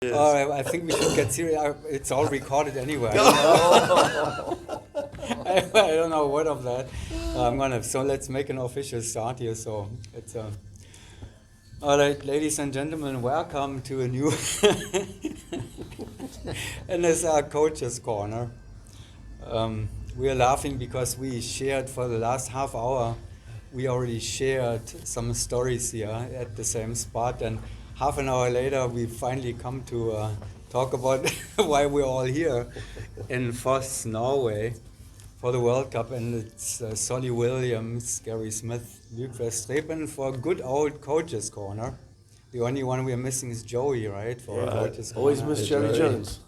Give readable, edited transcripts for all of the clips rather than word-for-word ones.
Yes. I think we should get serious. It's all recorded anyway. I don't know what of that. So let's make an official start here. So it's all right, ladies and gentlemen, welcome to a new NSR Coaches Corner. We are laughing because we shared for the last half hour. We already shared some stories here at the same spot, and half an hour later, we finally come to talk about why we're all here in Voss, Norway, for the World Cup. And it's Solly Williams, Gary Smith, Luke Verstrepen for good old Coaches Corner. The only one we're missing is Joey, right? For Coaches Corner. Always miss Joey Jones.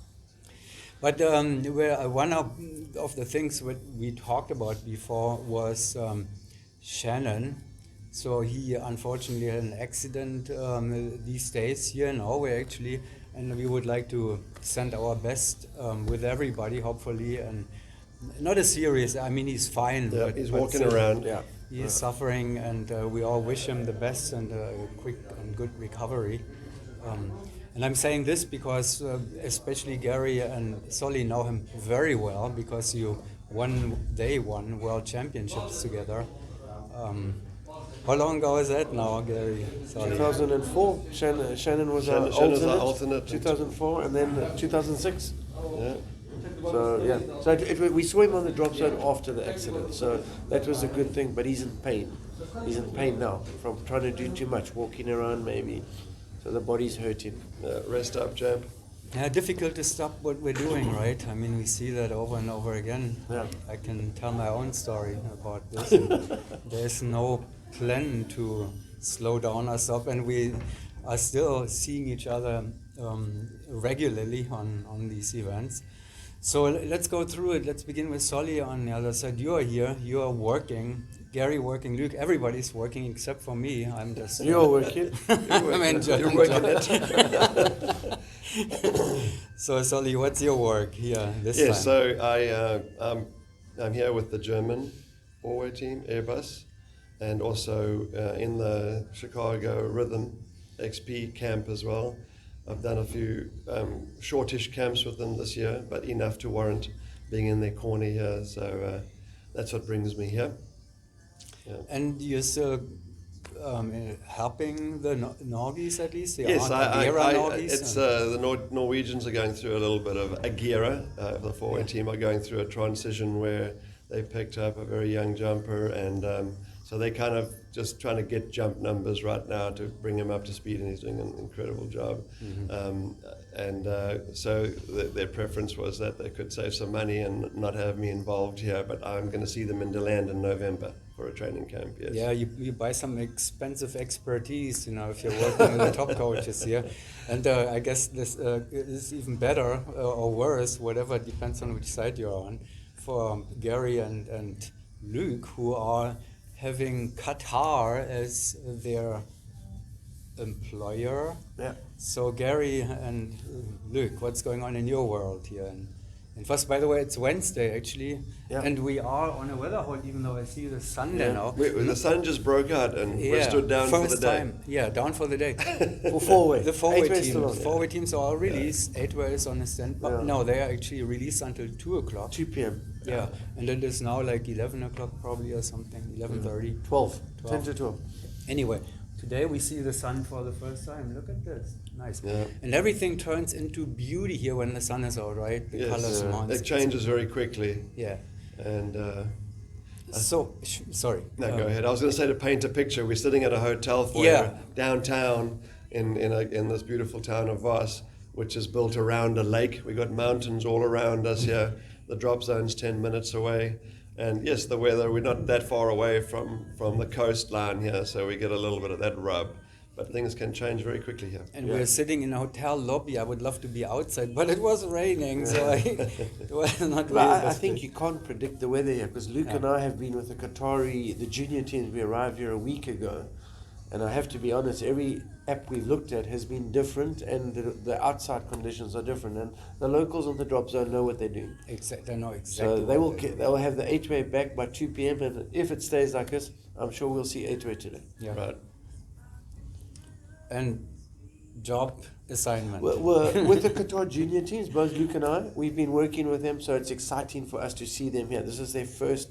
But one of the things that we talked about before was Shannon. So he unfortunately had an accident these days here in Norway actually, and we would like to send our best with everybody, hopefully, and not a serious. I mean, he's fine. Yeah, but, he's but walking still, around. Yeah. He is suffering, and we all wish him the best and a quick and good recovery. And I'm saying this because especially Gary and Solly know him very well because they won world championships together. How long ago is that now, Gary? Solly? 2004. Shannon was our alternate. 2004, and then 2006. Yeah. So yeah. So we saw him on the drop zone after the accident. So that was a good thing. But he's in pain. He's in pain now from trying to do too much, walking around maybe. So the body's hurting. Rest up, champ. Yeah, difficult to stop what we're doing, right? I mean, we see that over and over again. Yeah. I can tell my own story about this. There's no plan to slow down or stop, and we are still seeing each other regularly on these events. So let's go through it. Let's begin with Solly on the other side. You are here. You are working. Gary working. Luke, everybody's working except for me. I'm just. You're working. I'm enjoying You're working it. So Solly, what's your work here this time? Yes, so I'm here with the German Norway team, Airbus, and also in the Chicago Rhythm XP camp as well. I've done a few shortish camps with them this year, but enough to warrant being in their corner here. So that's what brings me here. Yeah. And you're still helping the Norgies at least? The Yes, Norgies? it's the Norwegians are going through a little bit of Agera. The forward team are going through a transition where they picked up a very young jumper, and so they're kind of just trying to get jump numbers right now to bring him up to speed, and he's doing an incredible job. Mm-hmm. So their preference was that they could save some money and not have me involved here, but I'm going to see them in DeLand in November for a training camp. Yes. Yeah, you buy some expensive expertise, if you're working with the top coaches here. And I guess this is even better or worse, whatever, depends on which side you're on, for Gary and Luke, who are having Qatar as their employer. Yeah. So Gary and Luke, what's going on in your world here? And first, by the way, it's Wednesday actually, and we are on a weather hold, even though I see the sun there now. The sun just broke out, and we stood down for the day. Time. Yeah, down for the day. The forward teams are all released. 8-way is on a standby. Yeah. No, they are actually released until 2 o'clock. 2 p.m. Yeah, and it is now like 11 o'clock probably or something, 11:30. 12. 10 to 12. Anyway, today we see the sun for the first time. Look at this. Nice. Yeah. And everything turns into beauty here when the sun is out, right? The colors around. It changes very quickly. Yeah. And sorry. No, go ahead. I was going to say, to paint a picture, we're sitting at a hotel foyer downtown in this beautiful town of Voss, which is built around a lake. We got mountains all around us here. The drop zone's 10 minutes away. And yes, the weather, we're not that far away from the coastline here, so we get a little bit of that rub. But things can change very quickly here. And we're sitting in a hotel lobby. I would love to be outside, but it was raining, so it was not really. I think you can't predict the weather here, because Luke and I have been with the Qatari, the junior teams. We arrived here a week ago, and I have to be honest, every app we've looked at has been different, and the outside conditions are different, and the locals on the drop zone know what they're doing. They know exactly. So they will have the 8-way back by 2 p.m. and if it stays like this, I'm sure we'll see 8-way today. Yeah. Right. And job assignment. With the Qatar junior teams, both Luke and I, we've been working with them, so it's exciting for us to see them here. This is their first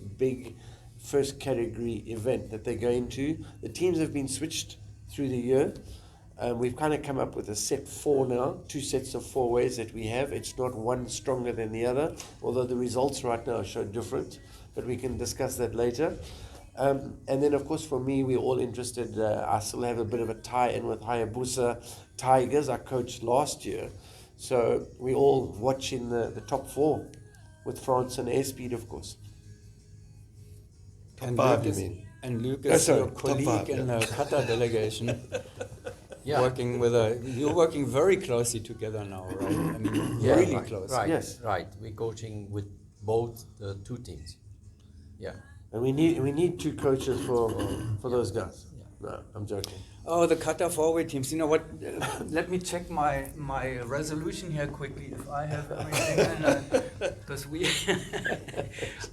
category event that they're going to. The teams have been switched through the year. We've kind of come up with a set 4 now, 2 sets of 4 ways that we have. It's not one stronger than the other, although the results right now show different, but we can discuss that later. And then, of course, for me, we're all interested. I still have a bit of a tie-in with Hayabusa Tigers. I coached last year. So we're all watching the top 4 with France and Airspeed, of course. And Top 5, Luke you is, mean? and Luke is sorry, your top colleague 5, in the Qatar delegation. Yeah. You're working very closely together now, right? I mean, Yeah, really right, close. Right, Yes. right. We're coaching with both the 2 teams. Yeah. And we need 2 coaches for those guys. No, I'm joking. Oh, the Qatar forward teams. You know what? Let me check my resolution here quickly if I have everything. Because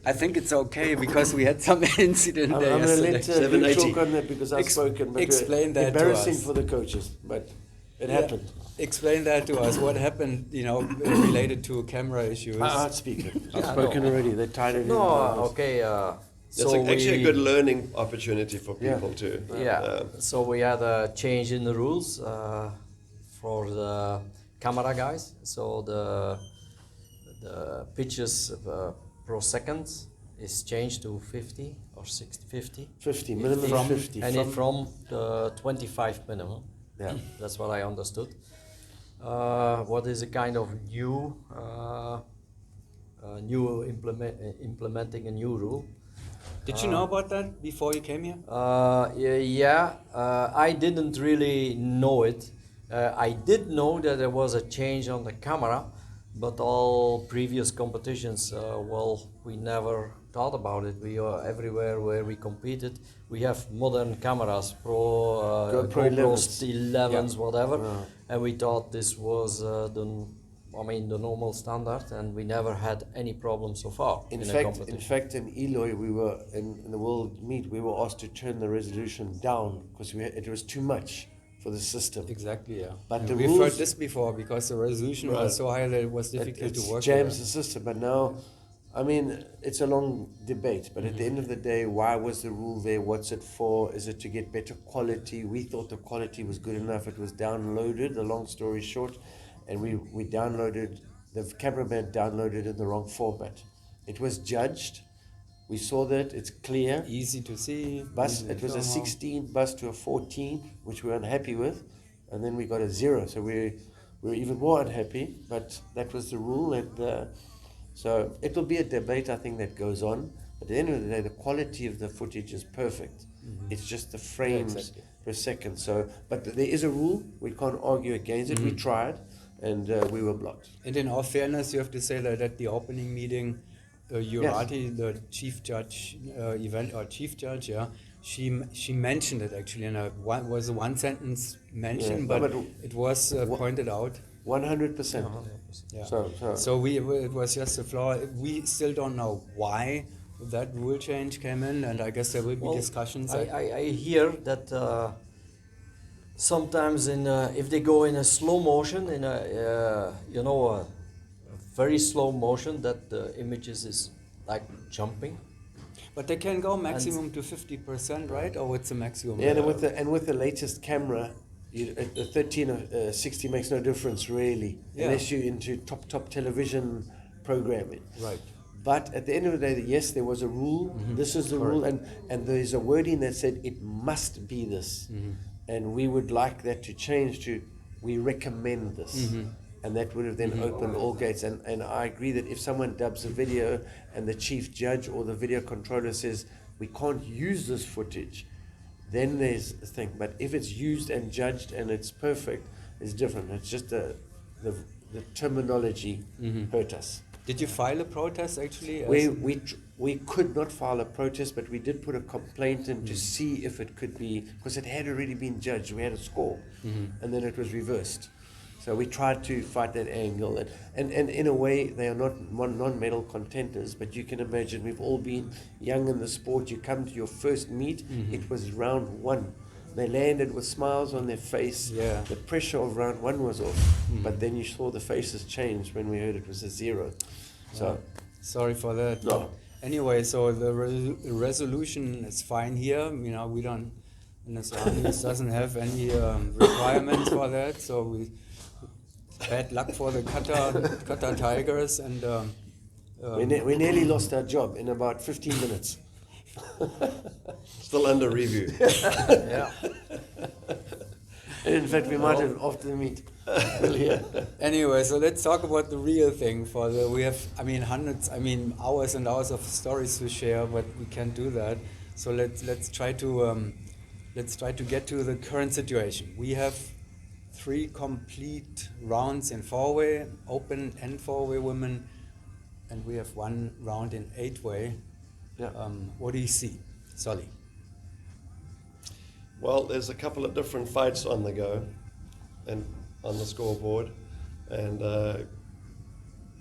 I think it's okay because we had some incident I'm there going to yesterday. let Luke 780. talk on that because I've spoken. But explain that to embarrassing us. for the coaches, but it Yeah. happened. Explain that to us. What happened? Related to camera issues. I'll speak it. I've Yeah, spoken no. already. They're tired of No, hearing okay. That's actually a good learning opportunity for people too. Yeah. So we had a change in the rules for the camera guys. So the pitches per second is changed to 50 or 60, 50. 50, minimum From- 50. And from the 25 minimum. Yeah. That's what I understood. What is a kind of implementing a new rule? Did you know about that before you came here? I didn't really know it. I did know that there was a change on the camera, but all previous competitions, we never thought about it. We are everywhere where we competed. We have modern cameras, GoPro GoPros 11s. 11s, whatever, Yeah. and we thought this was the normal standard, and we never had any problem so far In a fact, competition. in Eloy, we were in the World Meet. We were asked to turn the resolution down because it was too much for the system. Exactly, yeah. But the We've heard rules- this before because the resolution Right. was so high that it was difficult to work jams with. the system. But now, I mean, it's a long debate. But at the end of the day, why was the rule there? What's it for? Is it to get better quality? We thought the quality was good enough. It was downloaded. The long story short, and we downloaded. The cameraman downloaded in the wrong format. It was judged. We saw that. It's clear. Easy to see. Bus, easy it was to a know. 16 bus to a 14, which we were unhappy with, and then we got a 0. So we were even more unhappy. But that was the rule, and so it will be a debate, I think, that goes on. At the end of the day, the quality of the footage is perfect. It's just the frames exactly. per second. So, but there is a rule. We can't argue against it. We tried, and we were blocked. And in all fairness, you have to say that at the opening meeting, Urati, the chief judge, chief judge, she mentioned it actually in a one sentence mention, Yeah, but but it was pointed out. 100%. Yeah. So it was just a flaw. We still don't know why that rule change came in, and I guess there will be discussions. I hear that sometimes if they go in a slow motion, in a very slow motion, that the images is like jumping. But they can go maximum to 50%, right? Or what's the maximum? yeah, and with the latest camera, the 13 or 60 makes no difference really, unless you're into top television programming. Right. But at the end of the day, yes, there was a rule. This is the rule, and there's a wording that said it must be this, and we would like that to change to we recommend this. And that would have then opened all gates. And I agree that if someone dubs a video and the chief judge or the video controller says, we can't use this footage, then there's a thing. But if it's used and judged and it's perfect, it's different. It's just the terminology hurt us. Did you file a protest actually? We could not file a protest, but we did put a complaint in to see if it could be, because it had already been judged. We had a score, and then it was reversed. So we tried to fight that angle, and in a way they are not non-medal contenders, but you can imagine we've all been young in the sport. You come to your first meet, it was round 1, They landed with smiles on their face. Yeah. The pressure of round 1 was off, but then you saw the faces change when we heard it was a 0. So, sorry for that. No. Anyway, so the resolution is fine here. You know, we don't. This doesn't have any requirements for that. So we bad luck for the Qatar Tigers, and we nearly lost our job in about 15 minutes. Still under review. Yeah. In fact, we might have after the meet. Yeah. Anyway, so let's talk about the real thing. We have, hundreds, hours and hours of stories to share, but we can't do that. So let's try to get to the current situation. We have 3 complete rounds in 4-way, open and 4-way women, and we have 1 round in 8-way. Yeah. What do you see, Solly? Well, there's a couple of different fights on the go and on the scoreboard, and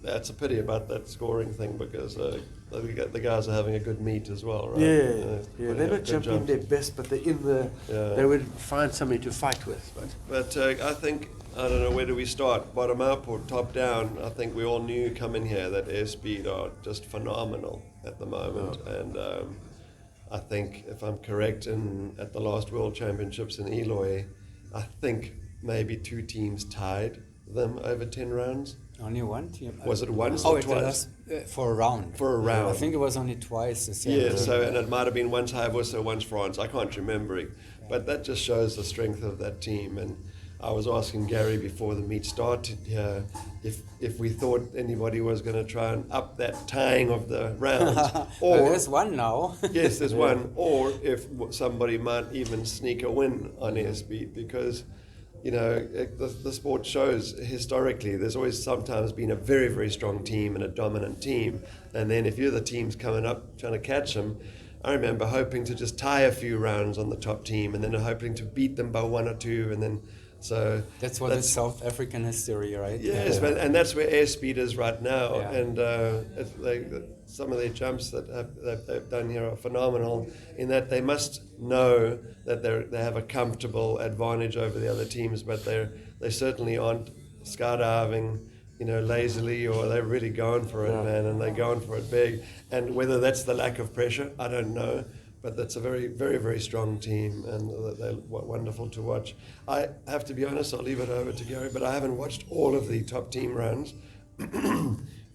that's a pity about that scoring thing, because the guys are having a good meet as well, right? Yeah, Really they're not good jumping jumps. their best, but they're in the. Yeah. They would find somebody to fight with. But I think, I don't know, where do we start? Bottom up or top down? I think we all knew coming here that airspeed are just phenomenal at the moment. Yeah. And I think, if I'm correct, at the last World Championships in Eloy, I think maybe 2 teams tied them over 10 rounds. Only 1 team. Was it once Oh, or it twice? was for a round. For a round. I think it was only twice the same. Yeah, so, and it might have been once Hayabusa, once France. I can't remember it. But that just shows the strength of that team. And I was asking Gary before the meet started if we thought anybody was going to try and up that tying of the rounds. Well, there's 1 now. Yes, there's one. Or if somebody might even sneak a win on airspeed, because, you know, the sport shows historically there's always sometimes been a very, very strong team and a dominant team. And then if you're the teams coming up trying to catch them, I remember hoping to just tie a few rounds on the top team and then hoping to beat them by 1 or 2, and then so That's what is South African history, right? yes, but, and that's where airspeed is right now. Yeah. And some of their jumps that they've done here are phenomenal, in that they must know that they have a comfortable advantage over the other teams, but they certainly aren't skydiving, you know, lazily, or they're really going for it, man, and they're going for it big. And whether that's the lack of pressure, I don't know. But that's a very, very, very strong team, and they're wonderful to watch. I have to be honest, I'll leave it over to Gary, but I haven't watched all of the top team runs.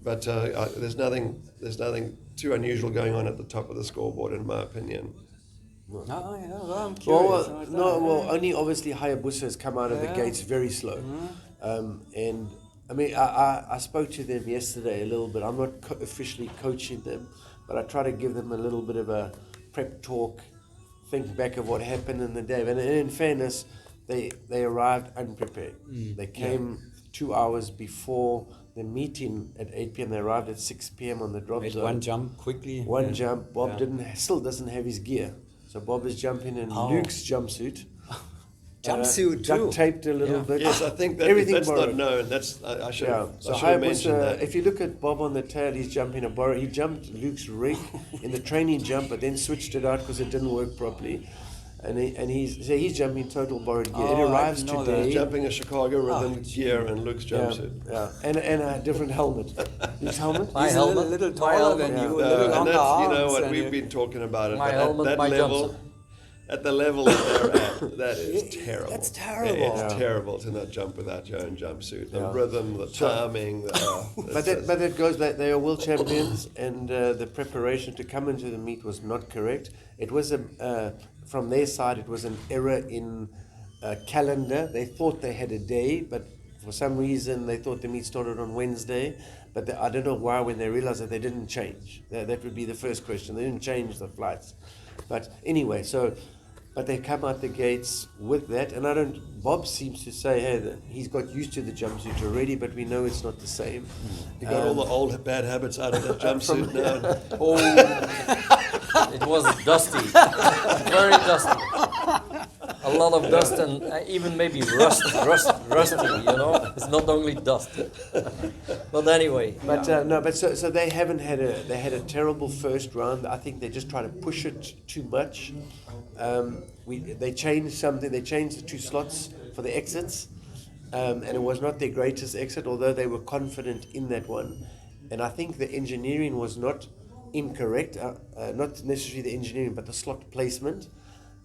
But there's nothing too unusual going on at the top of the scoreboard, in my opinion. Oh, yeah, well, I'm curious. Only obviously Hayabusa has come out of the gates very slow. And I mean, I spoke to them yesterday a little bit. I'm not officially coaching them, but I try to give them a little bit of a prep talk, think back of what happened in the day. And in fairness, they arrived unprepared. They came 2 hours before the meeting at 8 p.m. They arrived at 6 p.m. on the drop Made zone. 1 jump quickly. One jump. Bob still doesn't have his gear. So Bob is jumping in Luke's jumpsuit. Jumpsuit duct too. taped a little bit. Yes, I think that Everything that's borrowed. not known. That's I should Yeah. have So mentioned that. if you look at Bob on the tail, he's jumping a borrow. He jumped Luke's rig in the training jump, but then switched it out because it didn't work properly. And he's jumping total borrowed gear. It arrives today. He's jumping a Chicago rhythm gear and Luke's jumpsuit. Yeah, and a different helmet. Luke's helmet. My He's helmet, a little my taller helmet. than you, a Yeah. little And longer that's, you know arms, what, and we've you- been talking about it. My but helmet, at that my level, jumpsuit. at the level that they're at, that is terrible. That's terrible. It's Yeah. terrible to not jump without your own jumpsuit. The Yeah. rhythm, the timing. But that goes back. They are world champions, and the preparation to come into the meet was not correct. It was from their side, it was an error in calendar. They thought they had a day, but for some reason they thought the meet started on Wednesday. But I don't know why, when they realized that they didn't change. That would be the first question. They didn't change the flights. But anyway, but they come out the gates with that, and Bob seems to say, hey, that he's got used to the jumpsuit already, but we know it's not the same. You got all the old bad habits out of that jumpsuit now. Oh, it was dusty, very dusty. A lot of dust and even maybe rusty. You know, it's not only dust. But anyway, But so they haven't had they had a terrible first round. I think they just try to push it too much. they changed something. They changed the 2 slots for the exits, and it was not their greatest exit, although they were confident in that one. And I think the engineering was not incorrect, not necessarily the engineering, but the slot placement.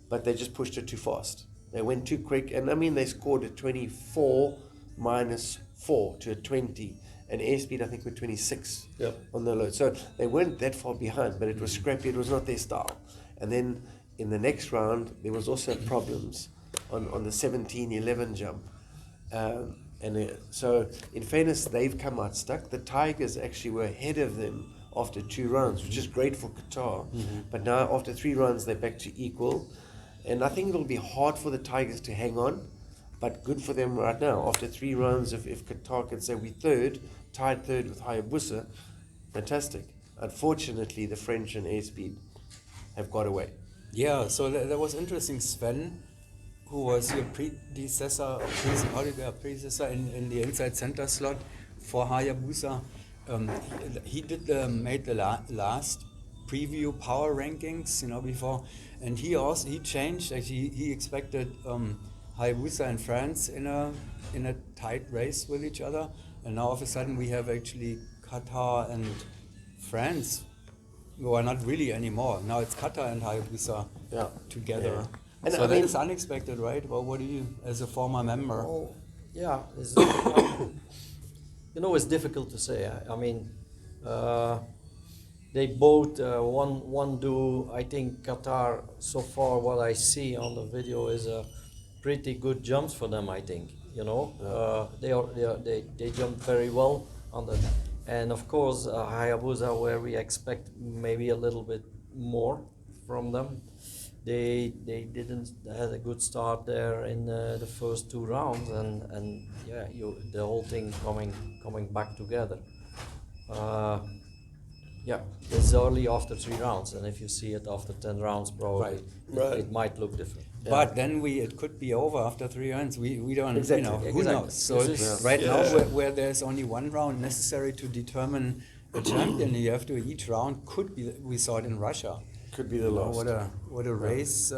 But they just pushed it too fast. They went too quick, and I mean they scored a 24 minus 4 to a 20, and airspeed I think were 26 on the load. So they weren't that far behind, but it was scrappy. It was not their style. And then in the next round there was also problems on the 17-11 jump. So in fairness, they've come out stuck. The Tigers actually were ahead of them after 2 rounds, which is great for Qatar. But now after 3 rounds, they're back to equal. And I think it'll be hard for the Tigers to hang on, but good for them right now. After 3 rounds, if Qatar can say we're third, tied third with Hayabusa, fantastic. Unfortunately, the French and airspeed have got away. Yeah, so that was interesting. Sven, who was your predecessor in the inside center slot for Hayabusa, he made the last preview power rankings, before, and he changed. Actually, he expected Hayabusa and France in a tight race with each other, and now all of a sudden we have actually Qatar and France, who are not really anymore. Now it's Qatar and Hayabusa together. Yeah. And So I that mean- is unexpected, right? Well, what do you, as a former member? Oh, yeah. It's, it's difficult to say. I mean, they both, one do, I think Qatar, so far what I see on the video is pretty good jumps for them, I think. They jump very well on the, and of course Hayabusa, where we expect maybe a little bit more from them. They didn't had a good start there in the first 2 rounds, and the whole thing coming back together. It's early after 3 rounds, and if you see it after 10 rounds, probably Right. it might look different. But then it could be over after 3 rounds. We don't, Exactly. who Exactly. knows? So right now, where there's only 1 round necessary to determine a champion, you have to, each round could be, we saw it in Russia. Could be the last. What a race.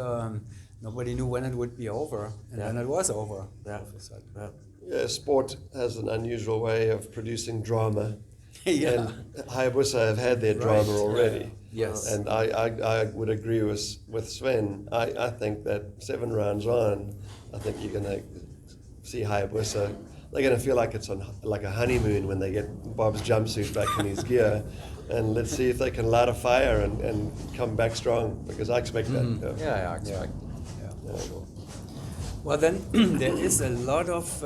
Nobody knew when it would be over, and then it was over. Yeah. all of a sudden. Yeah. Yeah, sport has an unusual way of producing drama. Yeah. And Hayabusa have had their drama already. Yes. And I would agree with Sven. I think that 7 rounds on, I think you're going to see Hayabusa. They're going to feel like it's on like a honeymoon when they get Bob's jumpsuit back in his gear. And let's see if they can light a fire and come back strong, because I expect that. Yeah, I expect. Yeah, for sure. Well, then there is a lot of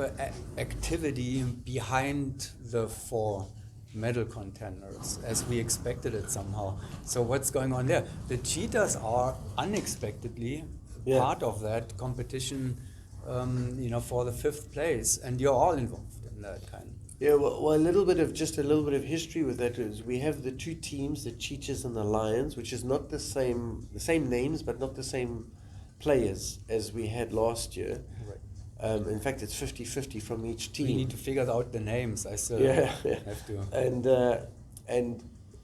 activity behind the 4 medal contenders, as we expected it somehow. So what's going on there? The cheetahs are unexpectedly part of that competition, for the 5th place, and you're all involved in that kind. Yeah, well, a little bit of history with that is we have the 2 teams, the Cheetahs and the Lions, which is not the same names, but not the same players as we had last year. Right. In fact, it's 50-50 from each team. We need to figure out the names. I still have to. And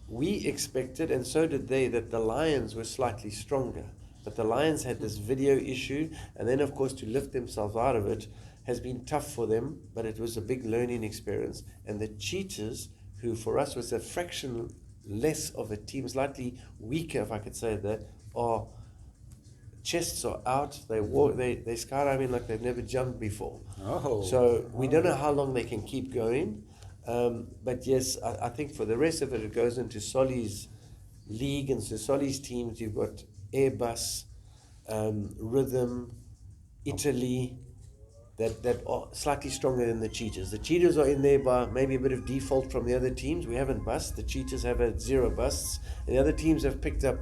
we expected, and so did they, that the Lions were slightly stronger. But the Lions had this video issue, and then of course to lift themselves out of it has been tough for them, but it was a big learning experience. And the Cheetahs, who for us was a fraction less of a team, slightly weaker, if I could say that, are chests are out. They skydiving like they've never jumped before. Oh. So we don't know how long they can keep going. But yes, I think for the rest of it, it goes into Soli's league and so Soli's teams. You've got Airbus, Rhythm, Italy, that are slightly stronger than the Cheetahs. The Cheetahs are in there by maybe a bit of default from the other teams. We haven't bust. The Cheetahs have had 0 busts, and the other teams have picked up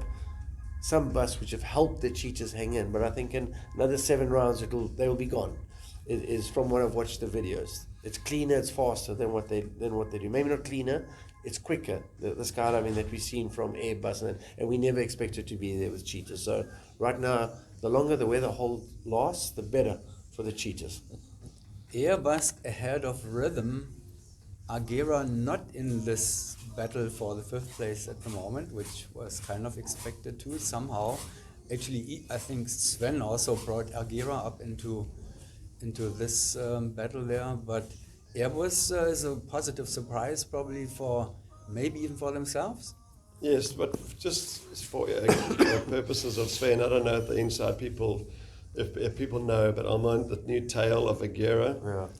some busts which have helped the Cheetahs hang in. But I think in another 7 rounds, they will be gone. It is from what I've watched the videos. It's cleaner, it's faster than what they do. Maybe not cleaner, it's quicker. The skydiving that we've seen from Airbus, and we never expected to be there with Cheetahs. So right now, the longer the weather hold lasts, the better for the Cheetahs. Airbus ahead of Rhythm. Agera not in this battle for the 5th place at the moment, which was kind of expected too somehow. actually, I think Sven also brought Agera up into this battle there, but Airbus is a positive surprise probably for maybe even for themselves. Yes, but just for purposes of Sven, I don't know if the inside people, if people know, but Armand, the new tail of Agera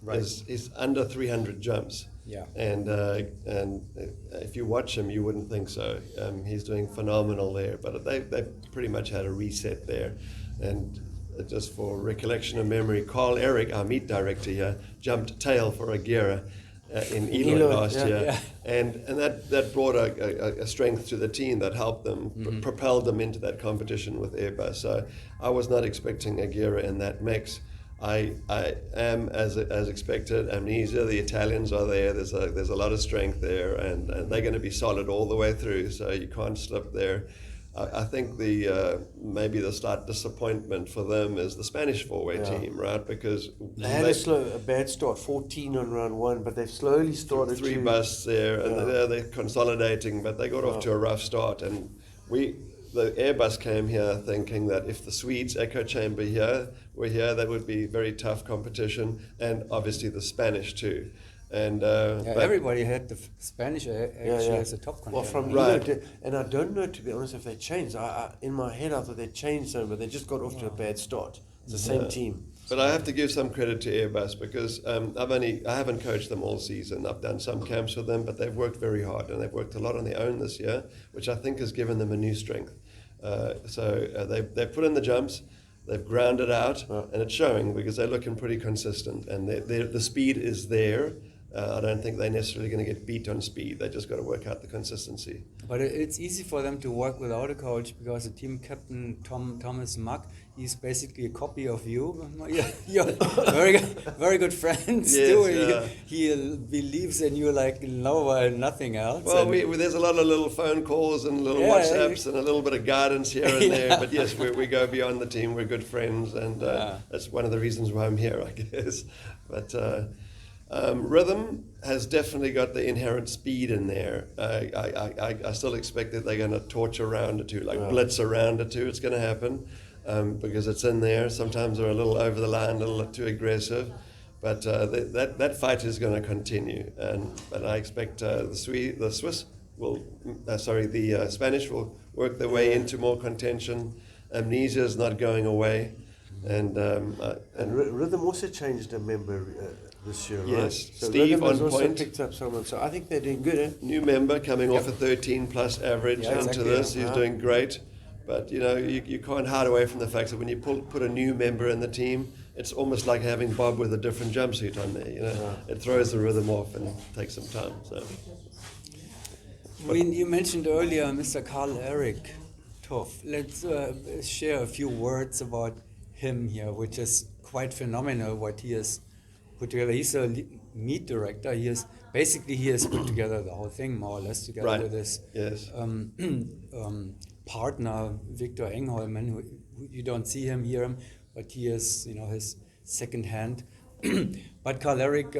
is under 300 jumps. Yeah. And if you watch him, you wouldn't think so. He's doing phenomenal there, but they pretty much had a reset there. And just for recollection of memory, Carl Eric, our meet director here, jumped tail for Agera in Eloy last year. Yeah. And that brought a strength to the team that helped them, propelled them into that competition with Airbus. So I was not expecting Agera in that mix. I am, as expected, Amnesia. The Italians are there. There's a lot of strength there, and they're going to be solid all the way through, so you can't slip there. I think maybe the slight disappointment for them is the Spanish four-way team, right? Because they had a bad start, 14 on round one, but they've slowly started. Three busts there, and they're consolidating, but they got off to a rough start. And the Airbus came here thinking that if the Swedes echo chamber were here, that would be very tough competition, and obviously the Spanish too. And everybody had the Spanish actually as a top contender. Well, from and I don't know, to be honest, if they changed. In my head, I thought they changed some, but they just got off to a bad start. It's the same team. But I have to give some credit to Airbus because I haven't coached them all season. I've done some camps with them, but they've worked very hard, and they've worked a lot on their own this year, which I think has given them a new strength. They've put in the jumps. They've ground it out, and it's showing because they're looking pretty consistent, and the speed is there. I don't think they're necessarily going to get beat on speed. They just got to work out the consistency. But it's easy for them to work without a coach because the team captain Thomas Mack, he's basically a copy of you. You're very good friends too. Yeah. He believes in you like nothing else. Well, there's a lot of little phone calls and little WhatsApps and a little bit of guidance here and there. But yes, we go beyond the team. We're good friends, and that's one of the reasons why I'm here, I guess. But rhythm has definitely got the inherent speed in there. I still expect that they're going to torch around it too, blitz around it too. It's going to happen because it's in there. Sometimes they're a little over the line, a little too aggressive, but that fight is going to continue. But I expect the Spanish will work their way into more contention. Amnesia is not going away, and Rhythm also changed a member. This year, yes, right? So Steve on also point. Picked up someone, so I think they're doing good. Eh? New member coming off a 13 plus average into this. He's doing great, but you can't hide away from the fact that when you put a new member in the team, it's almost like having Bob with a different jumpsuit on there. It throws the rhythm off and takes some time. So, you mentioned earlier Mr. Carl Eric Toff. Let's share a few words about him here, which is quite phenomenal. What he has put together. He's a meet director. He has put together the whole thing more or less together with his partner Victor Engholmen. Who you don't see him, hear him, but he is his second hand. But Carl Eric,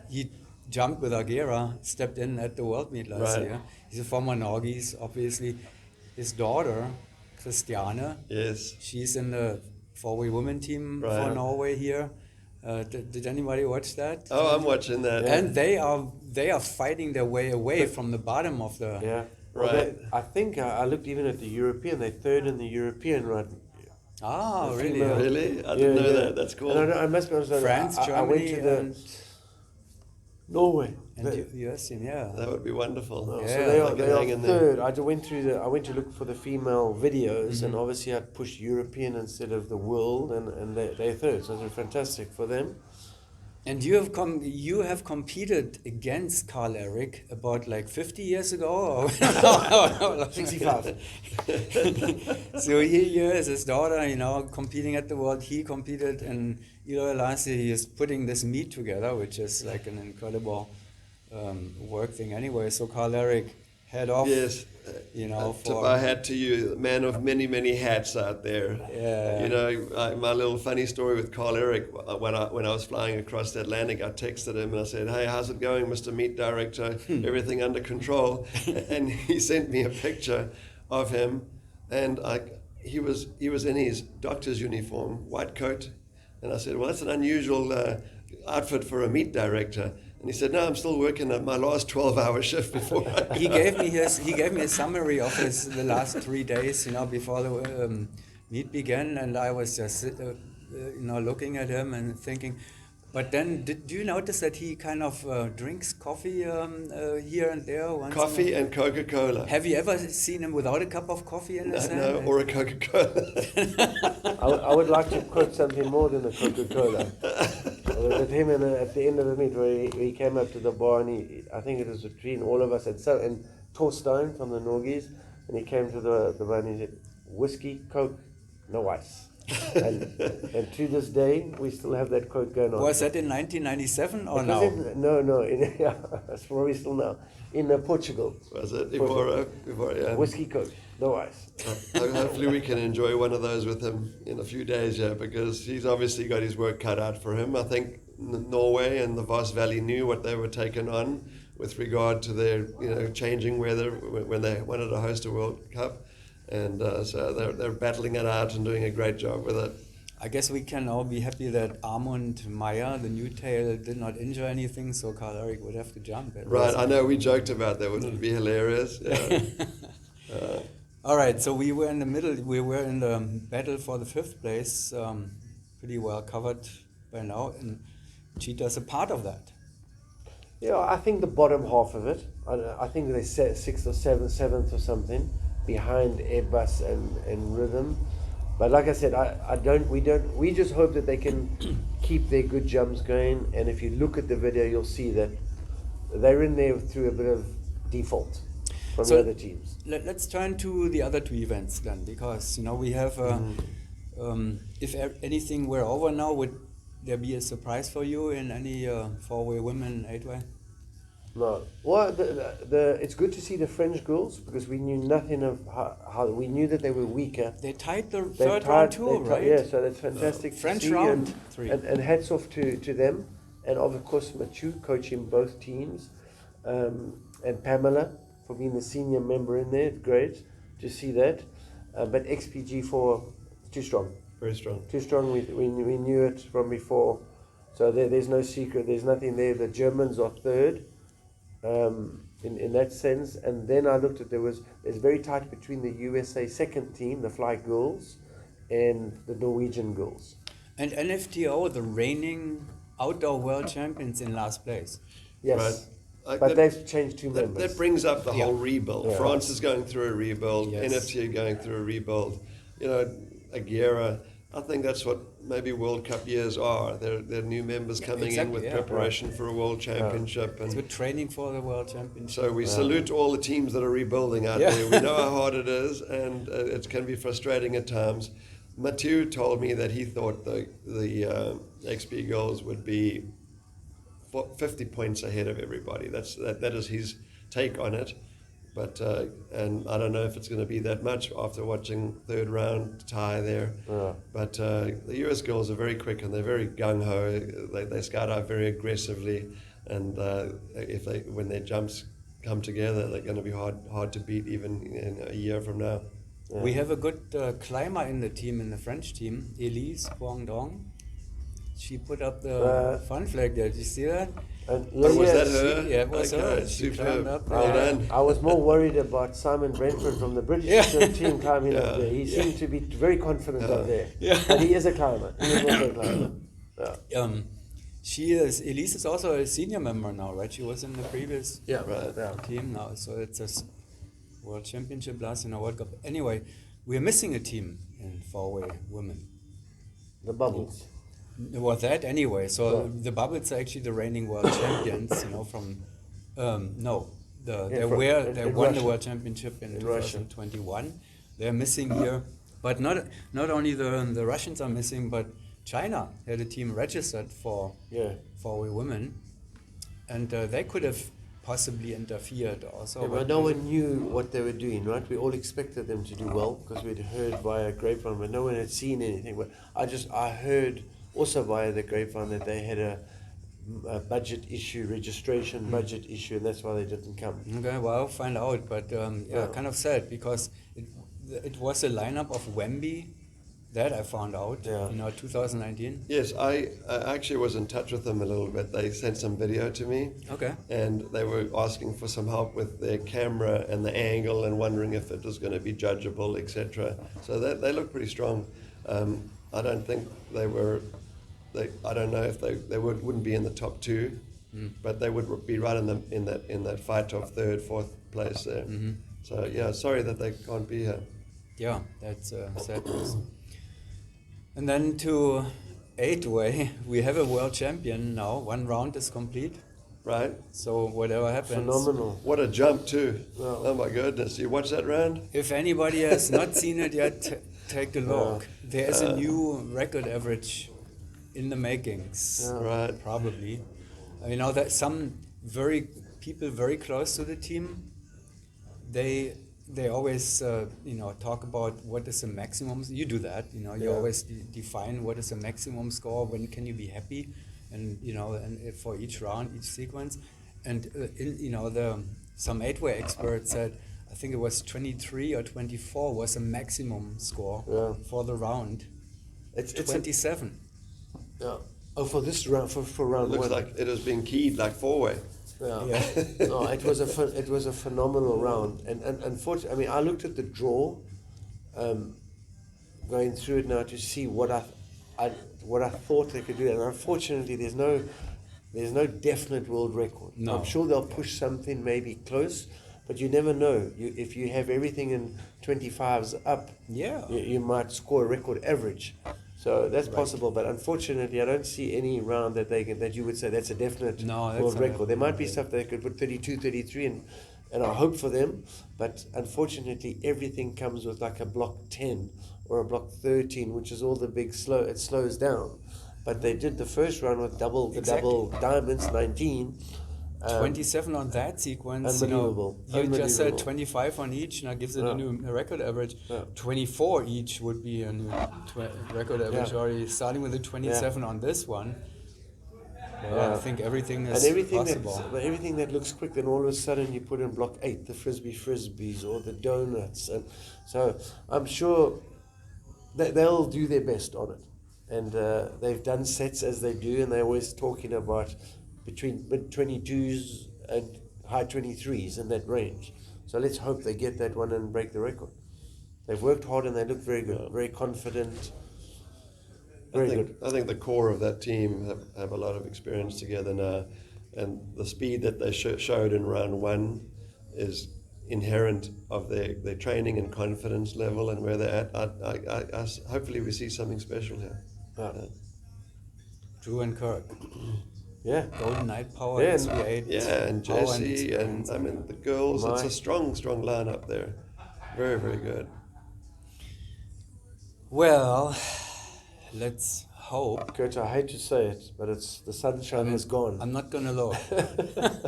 he jumped with Agera, stepped in at the World Meet last year. He's a former Norgis, obviously. His daughter Christiane, she's in the 4-way women team for Norway here. Did anybody watch that? Oh, I'm watching that. And they are fighting their way away from the bottom of the. Yeah, I think I looked even at the European. They're third in the European right. Ah, really? Really? I didn't know that. That's cool. And I must be honest. France, Germany, I went to Norway. And US team, that would be wonderful. So they are third. I went to look for the female videos, and obviously I'd push European instead of the world, and they're third. So it's fantastic for them. And you have competed against Carl Eric about 50 years ago? Or 65. So here is his daughter, competing at the world. He competed in Eloy last year. He is putting this meet together, which is like an incredible work thing anyway. So Carl Eric, head off. Yes. Tip my hat to you, man of many, many hats out there. Yeah. My little funny story with Carl Eric, when I was flying across the Atlantic, I texted him and I said, "Hey, how's it going, Mr. Meet Director? Everything under control?" And he sent me a picture of him, and he was in his doctor's uniform, white coat, and I said, well, that's an unusual outfit for a meet director. And he said, no, I'm still working at my last 12-hour shift before I He gave me a summary of the last 3 days, before the meet began, and I was just looking at him and thinking. But then, do you notice that he kind of drinks coffee here and there? Coffee and Coca-Cola. Have you ever seen him without a cup of coffee in his hand? No, or a Coca-Cola. I would like to quote something more than a Coca-Cola. With him at the end of the meet, where he came up to the bar, and I think it was between all of us, and Torstein from the Norgies, and he came to the bar and he said, whiskey, Coke, no ice. and to this day, we still have that quote going on. Was that in 1997 or now? No, it's probably still now. In Portugal. Was it? Ivora, yeah. Whiskey, Coke, no ice. Hopefully we can enjoy one of those with him in a few days, because he's obviously got his work cut out for him. I think Norway and the Voss Valley knew what they were taking on with regard to their changing weather when they wanted to host a World Cup. And so they're battling it out and doing a great job with it. I guess we can all be happy that Armand Meyer, the new tail, did not injure anything, so Karl-Erik would have to jump. Right, I know, we joked about that. Wouldn't it be hilarious? Yeah. All right, so we were in the middle. We were in the battle for the 5th place, pretty well covered by now, and Cheetah's a part of that. Yeah, I think the bottom half of it. I think they set 6th or 7th or something behind Airbus and Rhythm. But like I said, we just hope that they can keep their good jumps going. And if you look at the video, you'll see that they're in there through a bit of default from the other teams. Let's turn to the other 2 events then, because we have if anything were over now, would there be a surprise for you in any 4-way women 8-way? No. Well, it's good to see the French girls, because we knew nothing of how we knew that they were weaker. They tied the third round too, right? Yeah, so that's fantastic. French round 3. And hats off to them. And of course, Mathieu coaching both teams. And Pamela for being the senior member in there. Great to see that. But XPG4, too strong. Very strong. Too strong. We knew it from before. So there's no secret. There's nothing there. The Germans are third. In that sense, and then I looked at it's very tight between the USA second team, the Fly Girls, and the Norwegian girls. And NFTO, the reigning outdoor world champions, in last place. Yes, right. But they've changed 2 members. That brings up the whole rebuild. Yeah. France is going through a rebuild. Yes. NFTO going through a rebuild. Aguera. I think that's what maybe World Cup years are. They're new members coming in with preparation for a World Championship. It's good training for the World Championship. So we salute all the teams that are rebuilding out there. We know how hard it is, and it can be frustrating at times. Mathieu told me that he thought the XP girls would be 50 points ahead of everybody. That is his take on it. But and I don't know if it's going to be that much after watching third round tie there. Yeah. But the US girls are very quick and they're very gung ho. They skydive very aggressively, and when their jumps come together, they're going to be hard to beat even in a year from now. Yeah. We have a good climber in the team, in the French team, Elise Guangdong. She put up the fun flag there. Did you see that? Was that her? Yeah, it was her. She climbed up. Well done. I was more worried about Simon Brentford from the British team climbing up there. He seemed to be very confident up there. Yeah. But he is a climber. He is also a climber. Yeah. Elise is also a senior member now, right? She was in the previous team now. So it's a World Championship last in a World Cup. Anyway, we're missing a team in 4-way women. The Bubbles. Well, that anyway. So the Bubbles are actually the reigning world champions. From they won the world championship in 2021. They're missing here, but not only the Russians are missing, but China had a team registered for 4-way women, and they could have possibly interfered also. Yeah, but no one knew what they were doing, right? We all expected them to do well because we'd heard via grapevine, but no one had seen anything. But I heard also via the grapevine that they had a budget issue, registration budget issue, and that's why they didn't come. Okay, well, I'll find out, but kind of sad because it was a lineup of Wemby. That I found out, Yeah. 2019. Yes, I actually was in touch with them a little bit. They sent some video to me. Okay. And they were asking for some help with their camera and the angle and wondering if it was going to be judgeable, etc. So they look pretty strong. I don't think they were. I don't know if they wouldn't be in the top two, but they would be right in that fight of third, fourth place there. Mm-hmm. So yeah, sorry that they can't be here. Yeah, that's sad news. And then to 8-way, we have a world champion now. One round is complete. Right? So whatever happens. Phenomenal. What a jump too! Wow. Oh my goodness! You watched that round? If anybody has not seen it yet, take a look. There is a new record average in the makings. Yeah. Right. Probably. That some people very close to the team, they always talk about what is the maximum. You do that, you Yeah. always define what is the maximum score, when can you be happy, and for each round, each sequence, and some 8-way experts said, I think it was 23 or 24 was the maximum score for the round. It's 27. Yeah. Oh, for this round, for round Looks one. like it was being keyed like 4-way. Yeah. No, it was a phenomenal round, and unfortunately, I mean, I looked at the draw, going through it now to see what I thought they could do, and unfortunately, there's no definite world record. No. I'm sure they'll push something maybe close, but you never know. If you have everything in 25s up, Yeah. you might score a record average. So that's possible, but unfortunately, I don't see any round that you would say that's a definite No, that's world not record. There might be okay. stuff they could put 32, 33, and I hope for them, but unfortunately, everything comes with like a block 10 or a block 13, which is all the big it slows down. But they did the first round with double diamonds, 19. 27 on that sequence. Unbelievable. You just said Unbelievable. 25 on each, and that gives it a new record average. Yeah. 24 each would be a new record average Yeah. already. Starting with the 27 on this one. Well, I think everything is And everything possible. everything that looks quick, then all of a sudden you put in block 8 the frisbees or the donuts, and so I'm sure that they'll do their best on it, and they've done sets as they do, and they're always talking about between mid 22s and high 23s in that range. So let's hope they get that one and break the record. They've worked hard and they look very good, very confident. Very good. I think the core of that team have a lot of experience together now, and the speed that they showed in round one is inherent of their training and confidence level and where they're at. Hopefully we see something special here. Drew and Kirk. Yeah. Golden Night Power, Yeah, SB8. Yeah, and Power Jesse, and I mean the girls, it's a strong lineup there. Very, very good. Well, let's hope. Coach, I hate to say it, but the sunshine has gone. I'm not gonna look.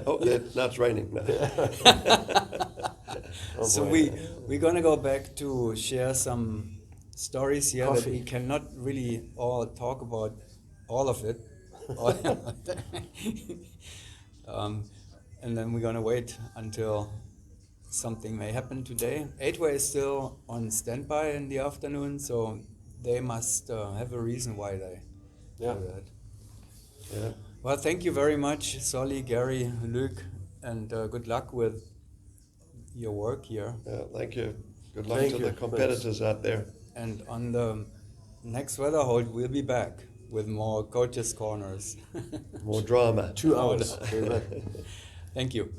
Oh, yeah, now it's raining. No. So we're gonna go back to share some stories here that we cannot really all talk about all of it. And then we're gonna wait until something may happen today. 8-way is still on standby in the afternoon, so they must have a reason why they do that. Yeah. Well, thank you very much, Solly, Gary, Luke, and good luck with your work here. Yeah, thank you. Good luck Thank to you. the competitors out there. And on the next weather hold, we'll be back with more coaches' corners. More drama. 2 hours. Thank you.